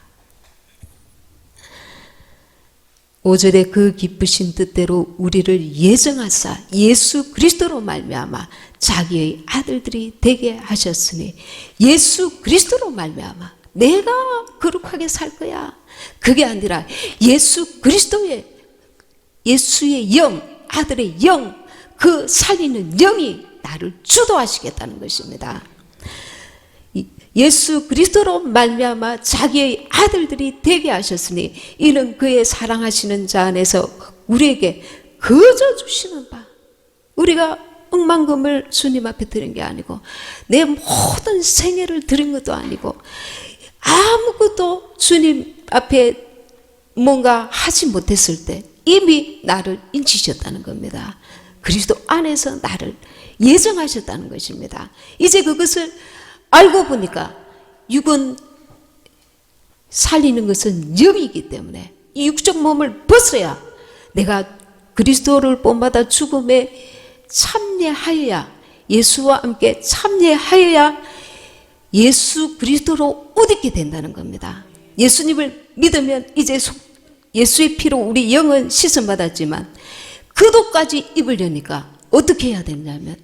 5절에 그 기쁘신 뜻대로 우리를 예정하사 예수 그리스도로 말미암아 자기의 아들들이 되게 하셨으니 예수 그리스도로 말미암아 내가 거룩하게 살 거야. 그게 아니라 예수 그리스도의 예수의 영, 아들의 영, 그 살리는 영이 나를 주도하시겠다는 것입니다. 예수 그리스도로 말미암아 자기의 아들들이 되게 하셨으니 이는 그의 사랑하시는 자 안에서 우리에게 거저 주시는 바. 우리가 억만금을 주님 앞에 드린 게 아니고 내 모든 생애를 드린 것도 아니고 아무것도 주님 앞에 뭔가 하지 못했을 때 이미 나를 인치셨다는 겁니다. 그리스도 안에서 나를 예정하셨다는 것입니다. 이제 그것을 알고 보니까 육은 살리는 것은 영이기 때문에 이 육적 몸을 벗어야 내가 그리스도를 본받아 죽음에 참여하여야 예수와 함께 참여하여야 예수 그리스도로 옷 입게 된다는 겁니다. 예수님을 믿으면 이제 예수의 피로 우리 영은 씻음받았지만 그도까지 입으려니까 어떻게 해야 되냐면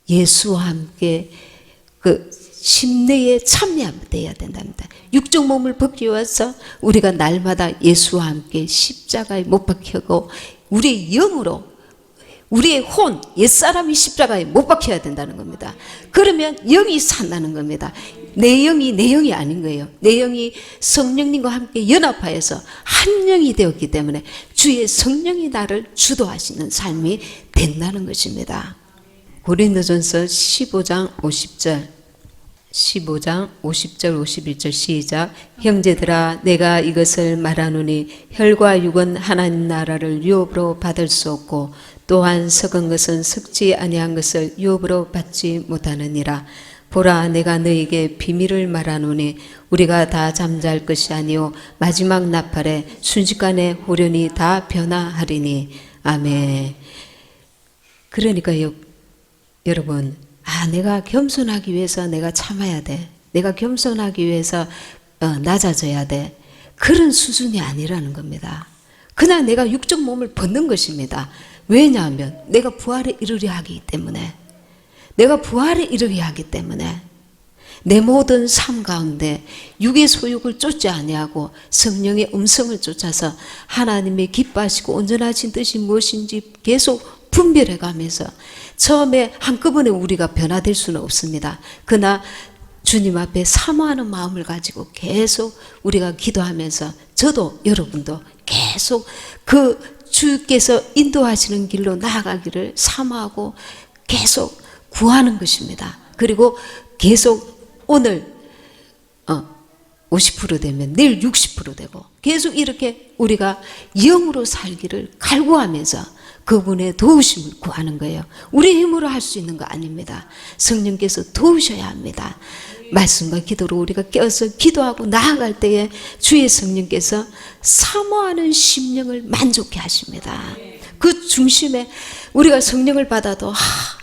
예수와 함께 그 심내에 참여돼야 된답니다. 육적 몸을 벗기 위해서 우리가 날마다 예수와 함께 십자가에 못 박히고 우리의 영으로 우리의 혼, 옛사람이 십자가에 못 박혀야 된다는 겁니다. 그러면 영이 산다는 겁니다. 내 영이 아닌 거예요. 내 영이 성령님과 함께 연합하여서 한 영이 되었기 때문에 주의 성령이 나를 주도하시는 삶이 된다는 것입니다. 고린도전서 15장 50절 51절 시작. 형제들아 내가 이것을 말하노니 혈과 육은 하나님 나라를 유업으로 받을 수 없고 또한 썩은 것은 썩지 아니한 것을 유업으로 받지 못하느니라. 보라 내가 너에게 비밀을 말하노니 우리가 다 잠잘 것이 아니요 마지막 나팔에 순식간에 호련히 다 변화하리니. 아멘. 그러니까요 여러분, 내가 겸손하기 위해서 내가 참아야 돼. 내가 겸손하기 위해서 낮아져야 돼. 그런 수준이 아니라는 겁니다. 그냥 내가 육적 몸을 벗는 것입니다. 왜냐하면 내가 부활에 이르려 하기 때문에 내가 부활에 이르려 하기 때문에 내 모든 삶 가운데 육의 소욕을 쫓지 아니하고 성령의 음성을 쫓아서 하나님의 기뻐하시고 온전하신 뜻이 무엇인지 계속 분별해 가면서 처음에 한꺼번에 우리가 변화될 수는 없습니다. 그러나 주님 앞에 사모하는 마음을 가지고 계속 우리가 기도하면서 저도 여러분도 계속 그 주께서 인도하시는 길로 나아가기를 사모하고 계속 구하는 것입니다. 그리고 계속 오늘 50% 되면 내일 60% 되고 계속 이렇게 우리가 영으로 살기를 갈구하면서 그분의 도우심을 구하는 거예요. 우리 힘으로 할 수 있는 거 아닙니다. 성령께서 도우셔야 합니다. 말씀과 기도로 우리가 깨어서 기도하고 나아갈 때에 주의 성령께서 사모하는 심령을 만족해 하십니다. 그 중심에 우리가 성령을 받아도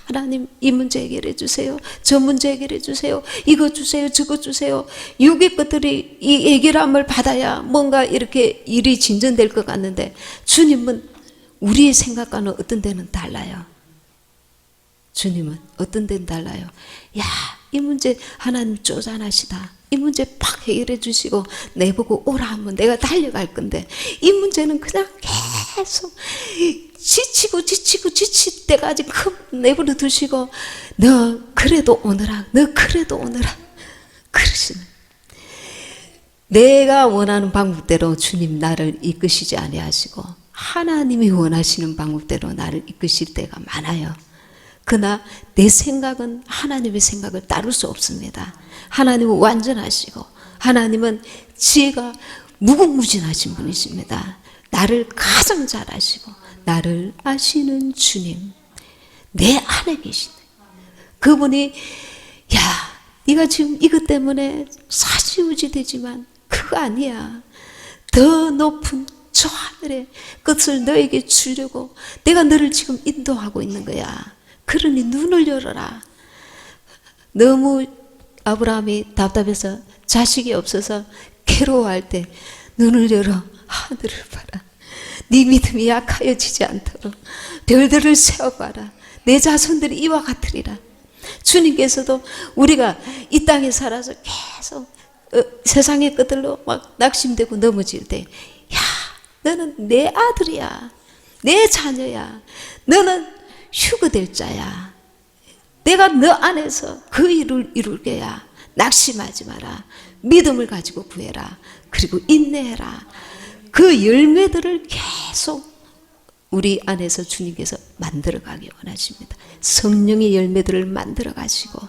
하나님 이 문제 해결해 주세요. 저 문제 해결해 주세요. 이거 주세요. 저거 주세요. 육의 것들이 이 해결함을 받아야 뭔가 이렇게 일이 진전될 것 같는데 주님은 우리의 생각과는 어떤 데는 달라요. 주님은 어떤 데는 달라요. 야, 이 문제 하나님 쪼잔하시다. 이 문제 팍 해결해 주시고 내보고 오라 하면 내가 달려갈 건데 이 문제는 그냥 계속 지칠 때까지 내버려 두시고 너 그래도 오너라, 너 그래도 오너라 그러시는. 내가 원하는 방법대로 주님 나를 이끄시지 아니하시고 하나님이 원하시는 방법대로 나를 이끄실 때가 많아요. 그러나 내 생각은 하나님의 생각을 따를 수 없습니다. 하나님은 완전하시고 하나님은 지혜가 무궁무진하신 분이십니다. 나를 가장 잘 아시고 나를 아시는 주님, 내 안에 계시네. 그분이 야, 네가 지금 이것 때문에 사지우지 되지만 그거 아니야. 더 높은 저 하늘의 것을 너에게 주려고 내가 너를 지금 인도하고 있는 거야. 그러니 눈을 열어라. 너무 아브라함이 답답해서 자식이 없어서 괴로워할 때 눈을 열어 하늘을 봐라. 네 믿음이 약하여지지 않도록 별들을 세워봐라. 내 자손들이 이와 같으리라. 주님께서도 우리가 이 땅에 살아서 계속 세상의 것들로 막 낙심되고 넘어질 때, 야, 너는 내 아들이야. 내 자녀야. 너는 휴거될 자야. 내가 너 안에서 그 일을 이룰 게야. 낙심하지 마라. 믿음을 가지고 구해라. 그리고 인내해라. 그 열매들을 계속 우리 안에서 주님께서 만들어가기 원하십니다. 성령의 열매들을 만들어 가시고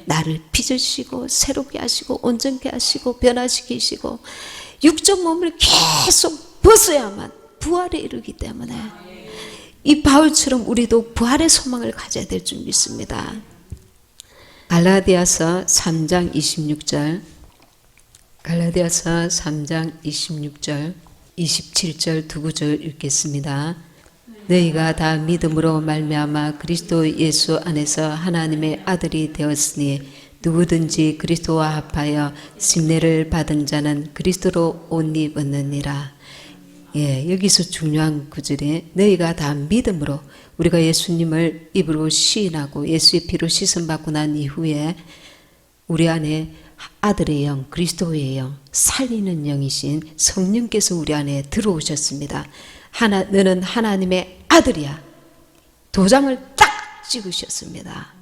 나를 빚으시고 새롭게 하시고 온전케 하시고 변화시키시고 육적 몸을 계속 벗어야만 부활에 이르기 때문에 이 바울처럼 우리도 부활의 소망을 가져야 될 줄 믿습니다. 갈라디아서 3장 26절, 갈라디아서 3장 26절 27절 두 구절 읽겠습니다. 너희가 다 믿음으로 말미암아 그리스도 예수 안에서 하나님의 아들이 되었으니 누구든지 그리스도와 합하여 침례를 받은 자는 그리스도로 옷 입었느니라. 예, 여기서 중요한 구절이 너희가 다 믿음으로, 우리가 예수님을 입으로 시인하고 예수의 피로 씻음 받고 난 이후에 우리 안에 아들의 영, 그리스도의 영, 살리는 영이신 성령께서 우리 안에 들어오셨습니다. 너는 하나님의 아들이야. 도장을 딱 찍으셨습니다.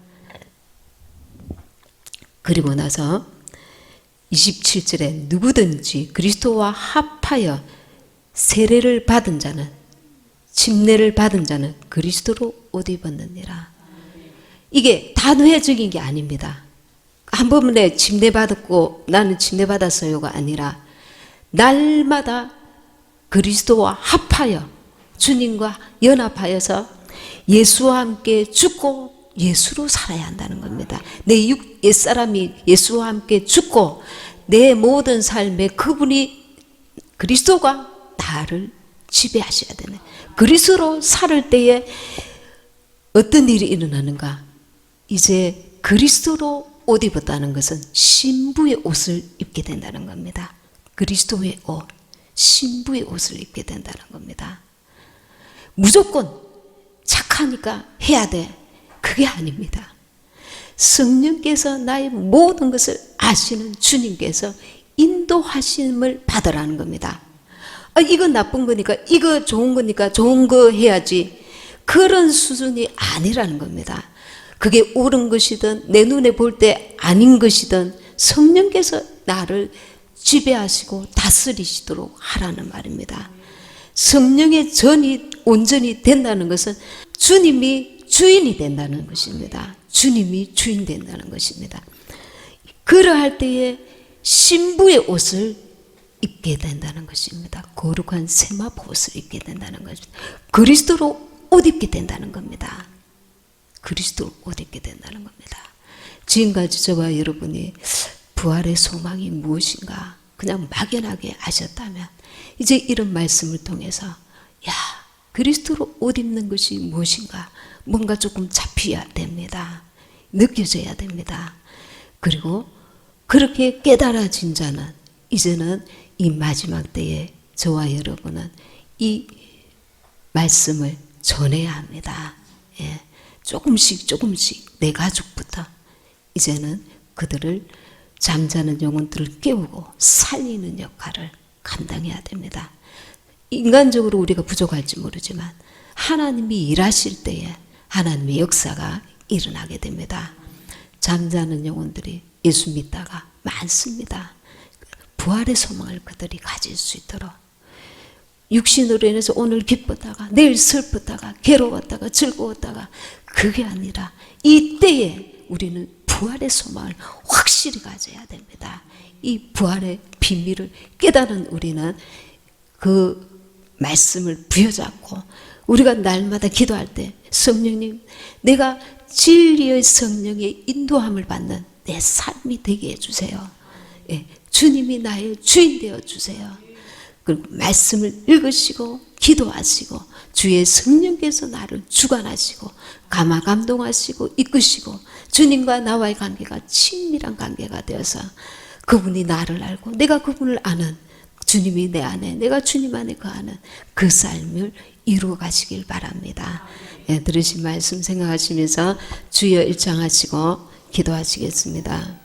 그리고 나서 27절에 누구든지 그리스도와 합하여 세례를 받은 자는, 침례를 받은 자는 그리스도로 옷 입었느니라. 이게 단회적인 게 아닙니다. 한 번에 침례 받았고 나는 침례 받았어요가 아니라 날마다 그리스도와 합하여 주님과 연합하여서 예수와 함께 죽고 예수로 살아야 한다는 겁니다. 내 옛사람이 예수와 함께 죽고 내 모든 삶에 그분이 그리스도가 나를 지배하셔야 되네. 그리스도로 살 때에 어떤 일이 일어나는가? 이제 그리스도로 옷 입었다는 것은 신부의 옷을 입게 된다는 겁니다. 그리스도의 옷, 신부의 옷을 입게 된다는 겁니다. 무조건 착하니까 해야 돼. 그게 아닙니다. 성령께서 나의 모든 것을 아시는 주님께서 인도하심을 받으라는 겁니다. 이건 나쁜 거니까, 이거 좋은 거니까 좋은 거 해야지. 그런 수준이 아니라는 겁니다. 그게 옳은 것이든 내 눈에 볼 때 아닌 것이든 성령께서 나를 지배하시고 다스리시도록 하라는 말입니다. 성령의 전이 온전히 된다는 것은 주님이 주인이 된다는 것입니다. 주님이 주인 된다는 것입니다. 그러할 때에 신부의 옷을 입게 된다는 것입니다. 거룩한 세마포 옷을 입게 된다는 것입니다. 그리스도로 옷 입게 된다는 겁니다. 그리스도 옷 입게 된다는 겁니다. 지금까지 저와 여러분이 부활의 소망이 무엇인가 그냥 막연하게 아셨다면 이제 이런 말씀을 통해서 야, 그리스도로 옷 입는 것이 무엇인가? 뭔가 조금 잡혀야 됩니다. 느껴져야 됩니다. 그리고 그렇게 깨달아진 자는 이제는 이 마지막 때에 저와 여러분은 이 말씀을 전해야 합니다. 예. 조금씩 내 가족부터 이제는 그들을 잠자는 영혼들을 깨우고 살리는 역할을 감당해야 됩니다. 인간적으로 우리가 부족할지 모르지만 하나님이 일하실 때에 하나님의 역사가 일어나게 됩니다. 잠자는 영혼들이 예수 믿다가 많습니다. 부활의 소망을 그들이 가질 수 있도록 육신으로 인해서 오늘 기뻤다가 내일 슬펐다가 괴로웠다가 즐거웠다가 그게 아니라 이때에 우리는 부활의 소망을 확실히 가져야 됩니다. 이 부활의 비밀을 깨달은 우리는 그 말씀을 부여잡고 우리가 날마다 기도할 때 성령님 내가 진리의 성령의 인도함을 받는 내 삶이 되게 해주세요. 예, 주님이 나의 주인 되어 주세요. 그리고 말씀을 읽으시고 기도하시고 주의 성령께서 나를 주관하시고 감화감동하시고 이끄시고 주님과 나와의 관계가 친밀한 관계가 되어서 그분이 나를 알고 내가 그분을 아는 주님이 내 안에 내가 주님 안에 거하는 그 삶을 이루어 가시길 바랍니다. 예, 들으신 말씀 생각하시면서 주여 일창하시고 기도하시겠습니다.